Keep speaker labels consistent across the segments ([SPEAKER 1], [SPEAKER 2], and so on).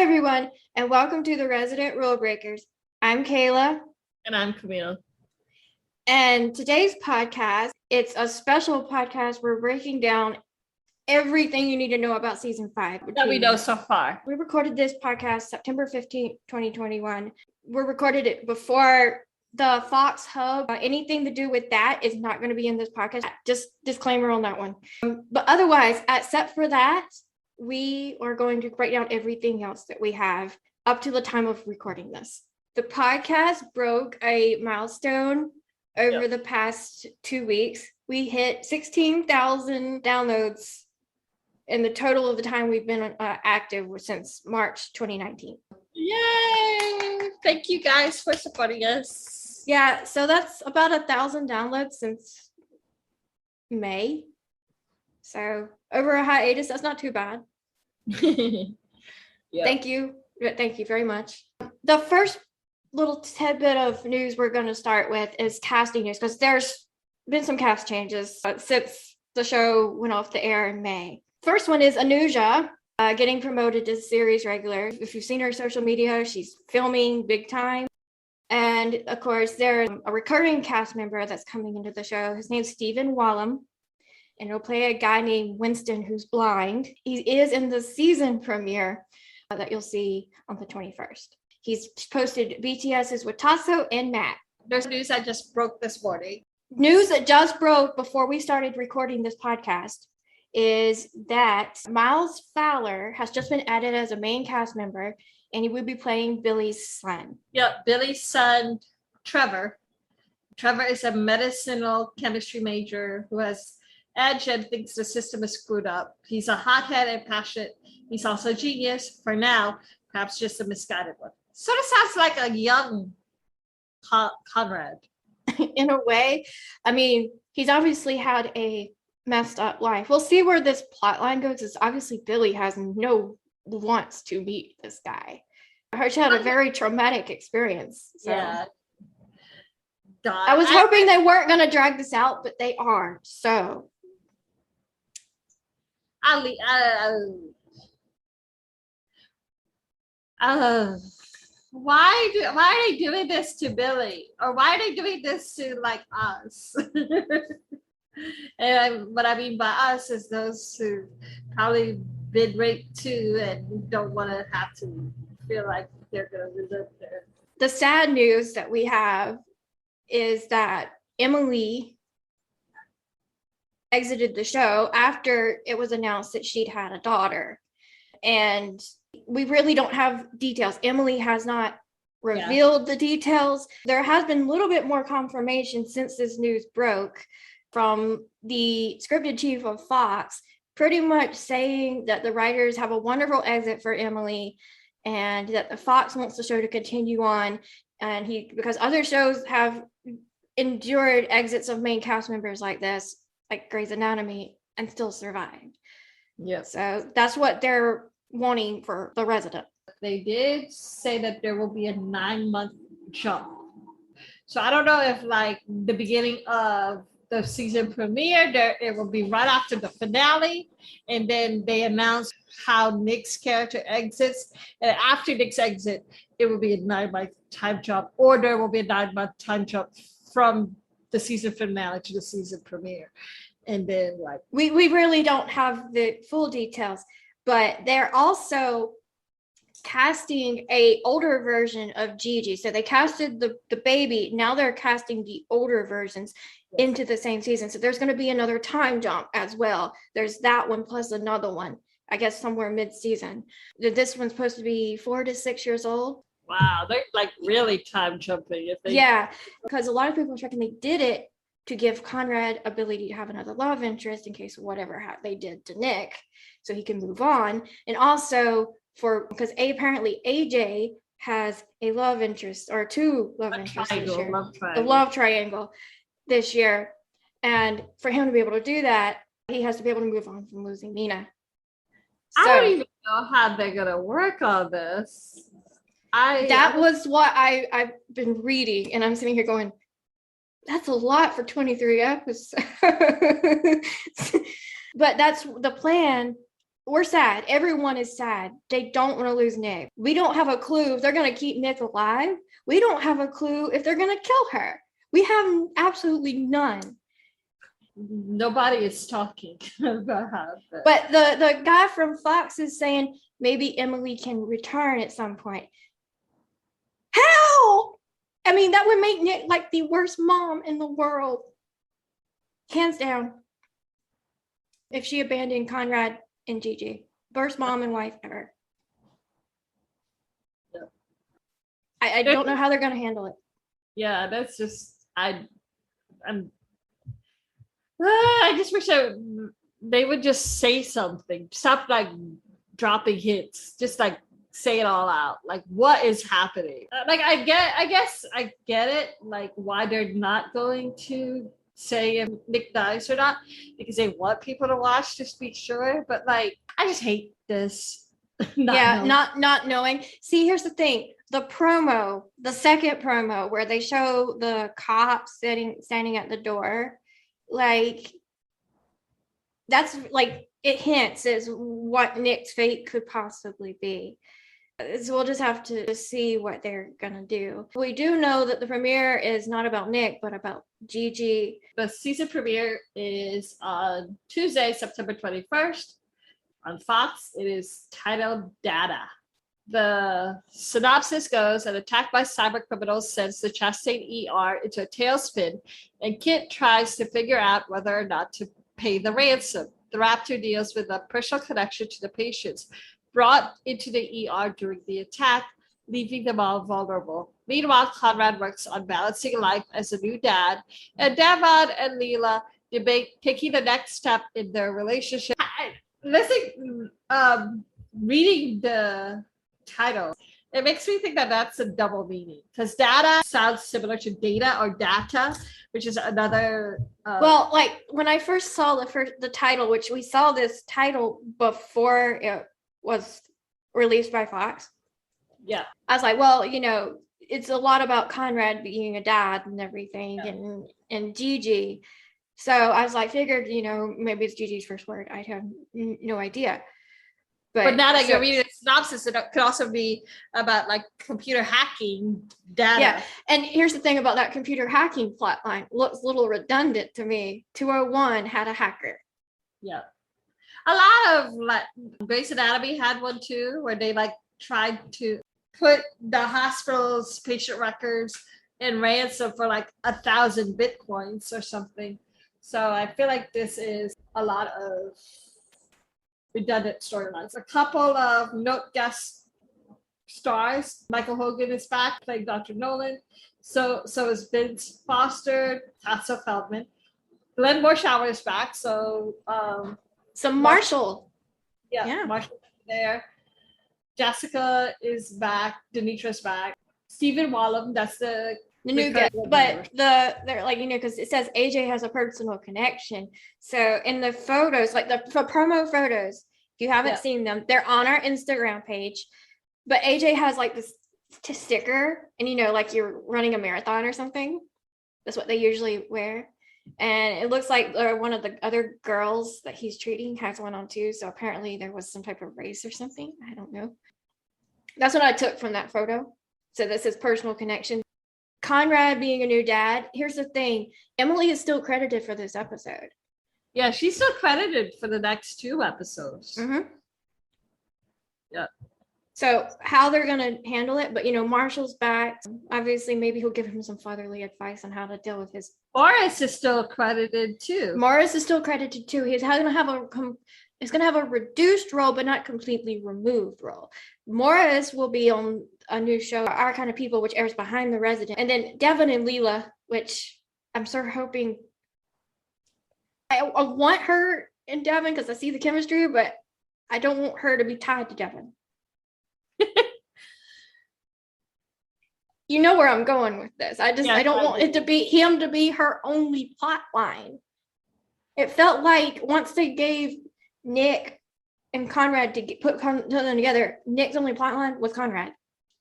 [SPEAKER 1] everyone, and welcome to the Resident Rulebreakers. I'm Kayla.
[SPEAKER 2] And I'm Camille.
[SPEAKER 1] And today's podcast, it's a special podcast. We're breaking down everything you need to know about season 5.
[SPEAKER 2] That we know so far.
[SPEAKER 1] We recorded this podcast September 15th, 2021. We recorded it before the Fox Hub. Anything to do with that is not going to be in this podcast. Just disclaimer on that one. But otherwise, except for that, we are going to break down everything else that we have up to the time of recording this. The podcast broke a milestone over the past 2 weeks. We hit 16,000 downloads in the total of the time we've been active since March 2019.
[SPEAKER 2] Yay! Thank you guys for supporting us.
[SPEAKER 1] Yeah, so that's about 1,000 downloads since May. So over a hiatus, that's not too bad. Thank you very much. The first little tidbit of news we're going to start with is casting news, because there's been some cast changes since the show went off the air in May. First one is Anuja getting promoted to series regular. If you've seen her social media, she's filming big time. And of course, there's a recurring cast member that's coming into the show. His name's Wallem. And he'll play a guy named Winston who's blind. He is in the season premiere that you'll see on the 21st. He's posted BTS's with Tasso and Matt.
[SPEAKER 2] There's news that just broke this morning.
[SPEAKER 1] News that just broke before we started recording this podcast is that Miles Fowler has just been added as a main cast member, and he will be playing Billie's son.
[SPEAKER 2] Yep, Billie's son, Trevor. Trevor is a medicinal chemistry major who has edge and thinks the system is screwed up. He's a hothead and passionate. He's also a genius for now, perhaps just a misguided one. Sort of sounds like a young Conrad.
[SPEAKER 1] In a way. I mean, he's obviously had a messed up life. We'll see where this plot line goes, because obviously Billie has no wants to meet this guy. I heard she had a very traumatic experience. So. Yeah. I was hoping they weren't going to drag this out, but they are. So.
[SPEAKER 2] Why are they doing this to Billie? Or why are they doing this to like us? And what I mean by us is those who probably been raped too and don't want to have to feel like they're going to relive there.
[SPEAKER 1] The sad news that we have is that Emily exited the show after it was announced that she'd had a daughter. And we really don't have details. Emily has not revealed the details. There has been a little bit more confirmation since this news broke from the scripted chief of Fox, pretty much saying that the writers have a wonderful exit for Emily and that the Fox wants the show to continue on. And because other shows have endured exits of main cast members like this, like Grey's Anatomy, and still survived.
[SPEAKER 2] Yeah.
[SPEAKER 1] So that's what they're wanting for the Resident.
[SPEAKER 2] They did say that there will be a 9-month jump. So I don't know if like the beginning of the season premiere, it will be right after the finale, and then they announce how Nick's character exits, and after Nick's exit, it will be a 9-month time jump, or there will be a 9-month time jump from the season finale to the season premiere. And then like
[SPEAKER 1] we really don't have the full details, but they're also casting a older version of Gigi. So they casted the baby, now they're casting the older versions into the same season. So there's going to be another time jump as well. There's that one plus another one, I guess somewhere mid-season. This one's supposed to be 4 to 6 years old.
[SPEAKER 2] Wow, they're like really time jumping.
[SPEAKER 1] Because a lot of people are checking they did it to give Conrad ability to have another love interest in case of whatever they did to Nick, so he can move on. And also because apparently AJ has a love interest, or 2 love interests this year. The love triangle this year. And for him to be able to do that, he has to be able to move on from losing Mina.
[SPEAKER 2] I don't even know how they're going to work on this.
[SPEAKER 1] That was what I've been reading, and I'm sitting here going, that's a lot for 23 episodes. But that's the plan. we're sad. Everyone is sad. They don't want to lose Nick. We don't have a clue if they're going to keep Nick alive. We don't have a clue if they're going to kill her. We have absolutely none.
[SPEAKER 2] Nobody is talking about how.
[SPEAKER 1] But the guy from Fox is saying maybe Emily can return at some point. How? I mean, that would make Nick like the worst mom in the world. Hands down. If she abandoned Conrad and Gigi. Worst mom and wife ever.
[SPEAKER 2] Yeah.
[SPEAKER 1] I don't know how they're going to handle it.
[SPEAKER 2] Yeah, that's just, I just wish they would just say something. Stop like dropping hints. Just like say it all out. Like, what is happening? Like, I guess I get it. Like, why they're not going to say if Nick dies or not, because they want people to watch, just be sure. But like, I just hate this.
[SPEAKER 1] not knowing. See, here's the thing. The second promo where they show the cops standing at the door, like, that's like, it hints as what Nick's fate could possibly be. So we'll just have to see what they're gonna do. We do know that the premiere is not about Nick, but about Gigi.
[SPEAKER 2] The season premiere is on Tuesday, September 21st on Fox. It is titled Data. The synopsis goes: an attack by cyber criminals sends the Chastain ER into a tailspin, and Kit tries to figure out whether or not to pay the ransom. The Raptor deals with a personal connection to the patients brought into the ER during the attack, leaving them all vulnerable. Meanwhile, Conrad works on balancing life as a new dad, and Devon and Leela debate taking the next step in their relationship. Reading the title, it makes me think that that's a double meaning, because data sounds similar to data or data, which is another.
[SPEAKER 1] Well, like when I first saw the title, which we saw this title before it was released by Fox.
[SPEAKER 2] Yeah.
[SPEAKER 1] I was like, well, it's a lot about Conrad being a dad and everything, and Gigi. So I was like, figured, maybe it's Gigi's first word. I have no idea.
[SPEAKER 2] But now that you're reading the synopsis, it could also be about like computer hacking data.
[SPEAKER 1] Yeah, and here's the thing about that computer hacking plotline. Looks a little redundant to me. 201 had a hacker.
[SPEAKER 2] Yeah. A lot of like Grey's Anatomy had one too, where they like tried to put the hospital's patient records in ransom for like 1,000 bitcoins or something. So I feel like this is a lot of redundant storylines. A couple of note guest stars. Michael Hogan is back playing Dr. Nolan. So is Vince Foster, Tasso Feldman. Glenn Morshower is back. So
[SPEAKER 1] Marshall.
[SPEAKER 2] Yeah. Marshall there. Jessica is back. Denitra's back. Stephen Wallem, that's the
[SPEAKER 1] new guy. But they're like, because it says AJ has a personal connection. So in the photos, like the promo photos, if you haven't seen them, they're on our Instagram page. But AJ has like this sticker, and like you're running a marathon or something. That's what they usually wear. And it looks like one of the other girls that he's treating has one on too. So apparently there was some type of race or something. I don't know. That's what I took from that photo. So this is personal connection. Conrad being a new dad. Here's the thing. Emily is still credited for this episode.
[SPEAKER 2] Yeah, she's still credited for the next 2 episodes.
[SPEAKER 1] Mm-hmm.
[SPEAKER 2] Yeah.
[SPEAKER 1] So how they're going to handle it. But, Marshall's back. Obviously, maybe he'll give him some fatherly advice on how to deal with his.
[SPEAKER 2] Morris is still credited too.
[SPEAKER 1] He's going to have a reduced role, but not completely removed role. Morris will be on a new show, Our Kind of People, which airs behind the Resident. And then Devon and Leela, which I'm sort of hoping. I want her in Devon because I see the chemistry, but I don't want her to be tied to Devon. You know where I'm going with this. I don't want it to be him to be her only plot line. It felt like once they gave Nick and Conrad to put them together, Nick's only plot line was Conrad.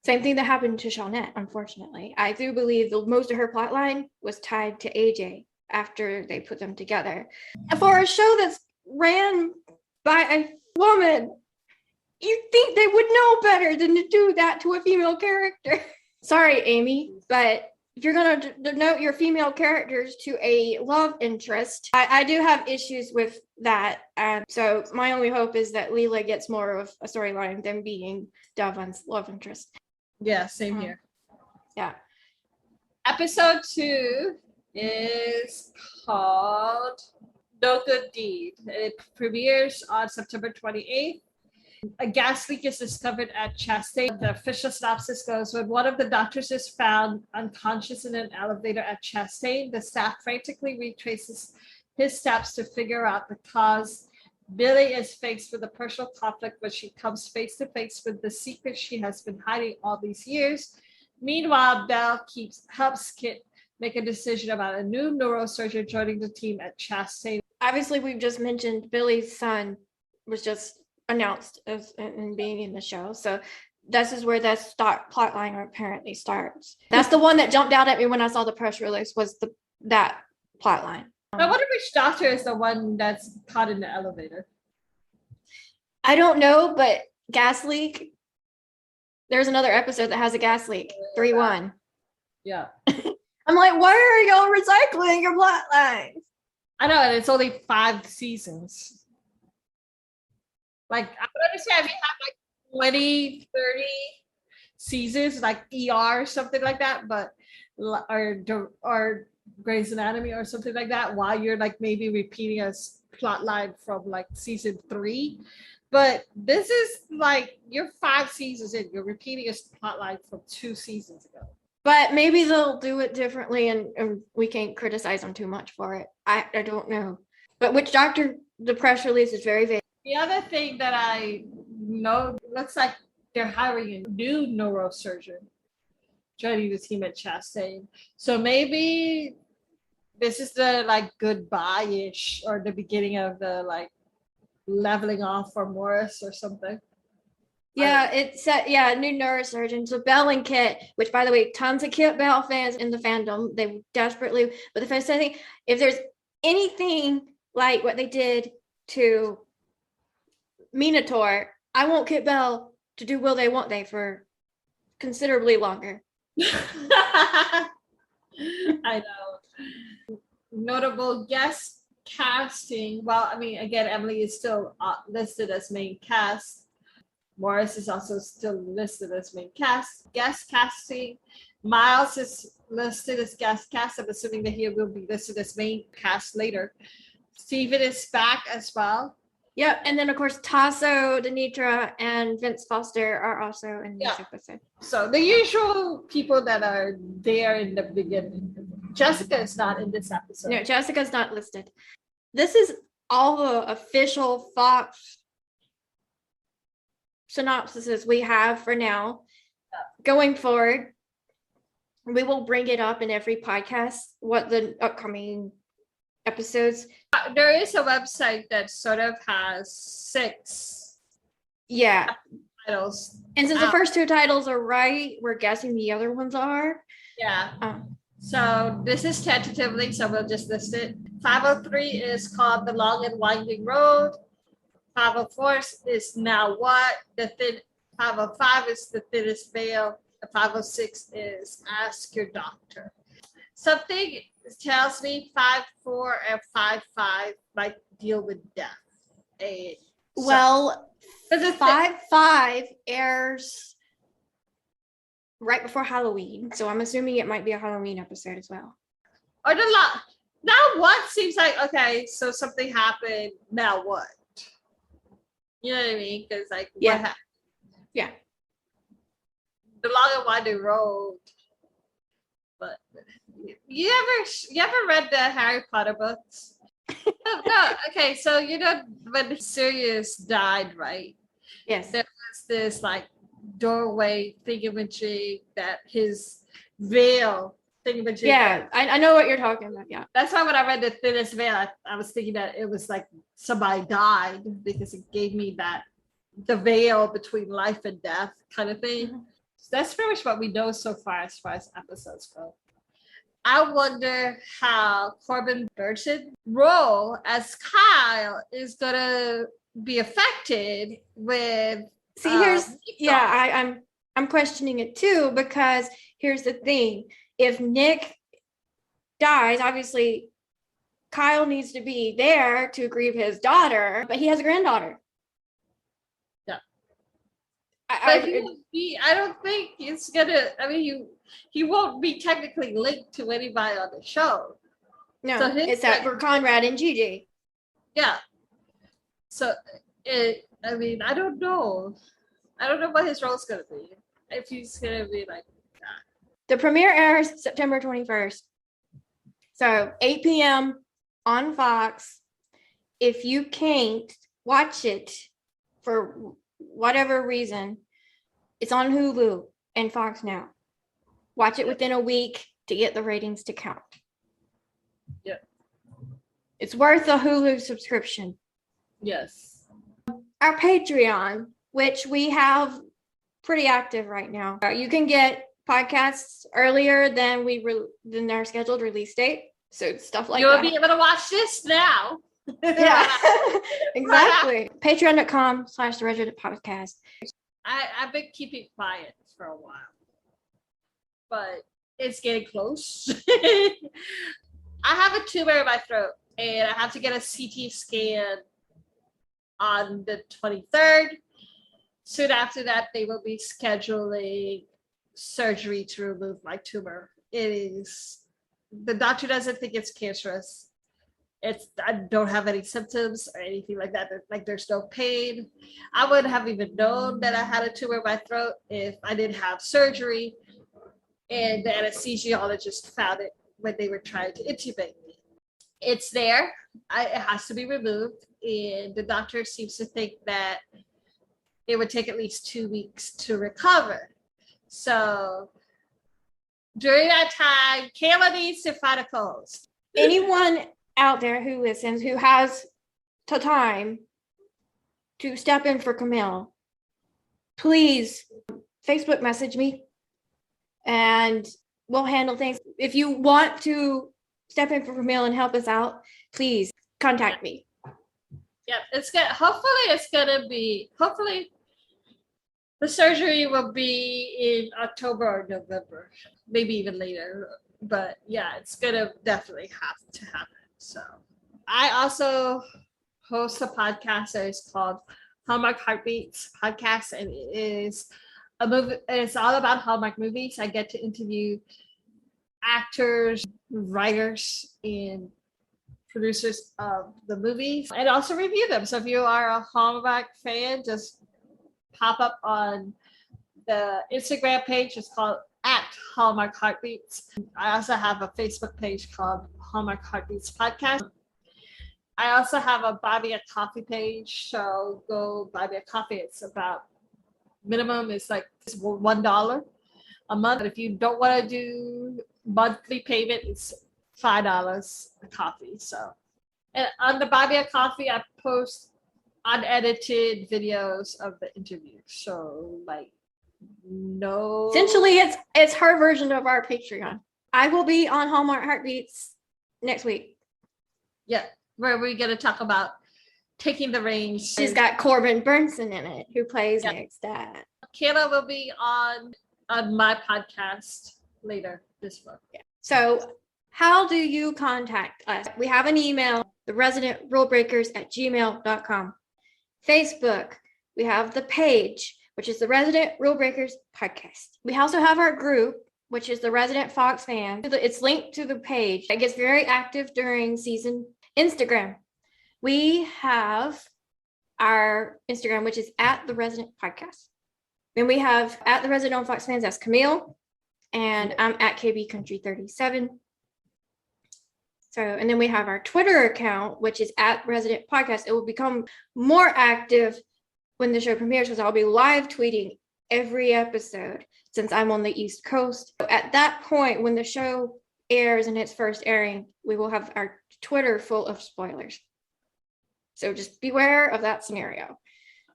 [SPEAKER 1] Same thing that happened to Shawnette, unfortunately. I do believe most of her plot line was tied to AJ after they put them together. For a show that's ran by, I woman. You think they would know better than to do that to a female character. Sorry, Amy, but if you're going to denote your female characters to a love interest, I do have issues with that. So my only hope is that Leela gets more of a storyline than being Devon's love interest.
[SPEAKER 2] Yeah, same here.
[SPEAKER 1] Yeah.
[SPEAKER 2] Episode 2 is called No Good Deed. It premieres on September 28th. A gas leak is discovered at Chastain. The official synopsis goes, when one of the doctors is found unconscious in an elevator at Chastain, the staff frantically retraces his steps to figure out the cause. Billie is faced with a personal conflict when she comes face to face with the secret she has been hiding all these years. Meanwhile, Belle helps Kit make a decision about a new neurosurgeon joining the team at Chastain.
[SPEAKER 1] Obviously, we've just mentioned Billie's son was just announced as and being in the show, so this is where that plot line apparently starts. That's the one that jumped out at me when I saw the press release, was that plot line.
[SPEAKER 2] I wonder which doctor is the one that's caught in the elevator.
[SPEAKER 1] I don't know, but gas leak. There's another episode that has a gas leak. 3-1.
[SPEAKER 2] Yeah.
[SPEAKER 1] I'm like, why are y'all recycling your plot lines?
[SPEAKER 2] I know, and it's only 5 seasons. Like, I would understand if you have like 20, 30 seasons, like ER or something like that, but or Grey's Anatomy or something like that, while you're like maybe repeating a plot line from like season 3. But this is like, you're 5 seasons in, you're repeating a plot line from 2 seasons ago.
[SPEAKER 1] But maybe they'll do it differently, and we can't criticize them too much for it. I don't know. But which doctor, the press release is very vague.
[SPEAKER 2] The other thing that I know, looks like they're hiring a new neurosurgeon joining the team at Chastain. So maybe this is the like goodbye-ish, or the beginning of the like leveling off for Morris or something.
[SPEAKER 1] Yeah, it's new neurosurgeon. So Belle and Kit, which by the way, tons of Kit Belle fans in the fandom. They desperately, but the first thing, if there's anything like what they did to Minotaur, I want Kit Belle to do Will They Won't They for considerably longer.
[SPEAKER 2] I know. Notable guest casting. Well, I mean, again, Emily is still listed as main cast. Morris is also still listed as main cast. Guest casting. Miles is listed as guest cast. I'm assuming that he will be listed as main cast later. Steven is back as well.
[SPEAKER 1] Yep, and then of course Tasso, Denitra, and Vince Foster are also in this episode.
[SPEAKER 2] So the usual people that are there in the beginning. Jessica is not in this episode.
[SPEAKER 1] No, Jessica's not listed. This is all the official Fox synopsises we have for now. Going forward, we will bring it up in every podcast, what the upcoming episodes.
[SPEAKER 2] There is a website that sort of has 6 titles.
[SPEAKER 1] And since the first 2 titles are right, we're guessing the other ones are.
[SPEAKER 2] Yeah. So this is tentatively, so we'll just list it. 503 is called The Long and Winding Road. 504 is Now What? 505 is The Thinnest Veil. 506 is Ask Your Doctor. Something tells me 5-4 and 5-5 might deal with death.
[SPEAKER 1] Well, 5-5 airs right before Halloween, so I'm assuming it might be a Halloween episode as well.
[SPEAKER 2] Or Now What seems like, okay, so something happened, now what? You know what I mean? Because like, what happened?
[SPEAKER 1] Yeah.
[SPEAKER 2] The Long and Winding Road. But you ever read the Harry Potter books? No. Okay, so you know when Sirius died, right?
[SPEAKER 1] Yes.
[SPEAKER 2] There was this like doorway thingamajig that his veil thingamajig.
[SPEAKER 1] Yeah, I know what you're talking about. Yeah.
[SPEAKER 2] That's why when I read The Thinnest Veil, I was thinking that it was like somebody died, because it gave me that the veil between life and death kind of thing. Mm-hmm. So that's pretty much what we know so far as episodes go. I wonder how Corbin Burnson role as Kyle is gonna be affected with.
[SPEAKER 1] See, I'm questioning it too, because here's the thing: if Nick dies, obviously Kyle needs to be there to grieve his daughter, but he has a granddaughter.
[SPEAKER 2] Yeah.
[SPEAKER 1] I
[SPEAKER 2] don't think it's gonna. I mean, he won't be technically linked to anybody on the show.
[SPEAKER 1] No, so except for Conrad and Gigi.
[SPEAKER 2] Yeah. So I mean, I don't know. I don't know what his role's gonna be. If he's gonna be like that.
[SPEAKER 1] The premiere airs September 21st. So 8 p.m. on Fox. If you can't watch it for whatever reason, it's on Hulu and Fox Now. Watch it within a week to get the ratings to count.
[SPEAKER 2] Yeah.
[SPEAKER 1] It's worth a Hulu subscription.
[SPEAKER 2] Yes.
[SPEAKER 1] Our Patreon, which we have pretty active right now. You can get podcasts earlier than than their scheduled release date. So stuff like that.
[SPEAKER 2] You'll be able to watch this now.
[SPEAKER 1] Yeah, exactly. Patreon.com/The Resident Podcast.
[SPEAKER 2] I've been keeping quiet for a while, but it's getting close. I have a tumor in my throat, and I have to get a CT scan on the 23rd. Soon after that, they will be scheduling surgery to remove my tumor. The doctor doesn't think it's cancerous. I don't have any symptoms or anything like that. Like, there's no pain. I wouldn't have even known that I had a tumor in my throat if I didn't have surgery. And the anesthesiologist found it when they were trying to intubate me. It's there. It has to be removed. And the doctor seems to think that it would take at least 2 weeks to recover. So during that time, Kayla needs to find a co-host.
[SPEAKER 1] Anyone out there who listens, who has the time to step in for Camille, please Facebook message me and we'll handle things. If you want to step in for Camille and help us out, please contact me.
[SPEAKER 2] Yep, it's good. Hopefully the surgery will be in October or November, maybe even later. But yeah, it's gonna definitely have to happen. So I also host a podcast that is called Hallmark Heartbeats Podcast, and it is a movie. It's all about Hallmark movies. I get to interview actors, writers, and producers of the movies, and also review them. So if you are a Hallmark fan, just pop up on the Instagram page. It's called @Hallmark Heartbeats. I also have a Facebook page called Hallmark Heartbeats Podcast. I also have a buy me a coffee page, so go buy me a coffee. It's about minimum is like $1 a month. But if you don't want to do monthly payment, it's $5 a coffee. So, and on the buy me a coffee, I post unedited videos of the interview. So like, no.
[SPEAKER 1] Essentially, it's her version of our Patreon. I will be on Hallmark Heartbeats next week.
[SPEAKER 2] Yeah, where we're going to talk about taking the reins.
[SPEAKER 1] She's got Corbin Burnson in it, who plays Nick's dad.
[SPEAKER 2] Kayla will be on my podcast later this month.
[SPEAKER 1] Yeah. So how do you contact us? We have an email, theresidentRulebreakers@gmail.com. Facebook, we have the page, which is the Resident Rulebreakers Podcast. We also have our group, which is the Resident Fox Fans. It's linked to the page. It gets very active during season. Instagram, we have our Instagram, which is @the Resident Podcast. Then we have @the Resident Fox Fans. That's Camille, and I'm @KB Country 37. So, and then we have our Twitter account, which is @Resident Podcast. It will become more active when the show premieres, because I'll be live tweeting every episode since I'm on the East Coast. At that point, when the show airs in its first airing, we will have our Twitter full of spoilers. So just beware of that scenario.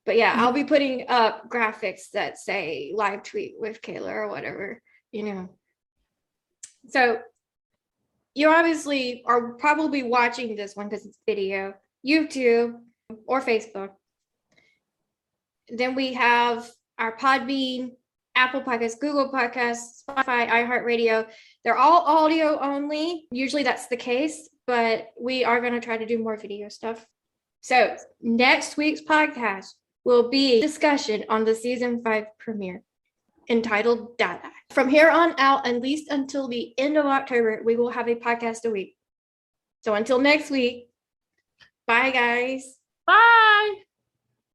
[SPEAKER 1] But yeah, I'll be putting up graphics that say live tweet with Kayla or whatever, So you obviously are probably watching this one because it's video, YouTube or Facebook. Then we have our Podbean, Apple Podcasts, Google Podcasts, Spotify, iHeartRadio. They're all audio only. Usually that's the case, but we are going to try to do more video stuff. So next week's podcast will be a discussion on the season 5 premiere entitled Dada. From here on out, at least until the end of October, we will have a podcast a week. So until next week, bye guys.
[SPEAKER 2] Bye.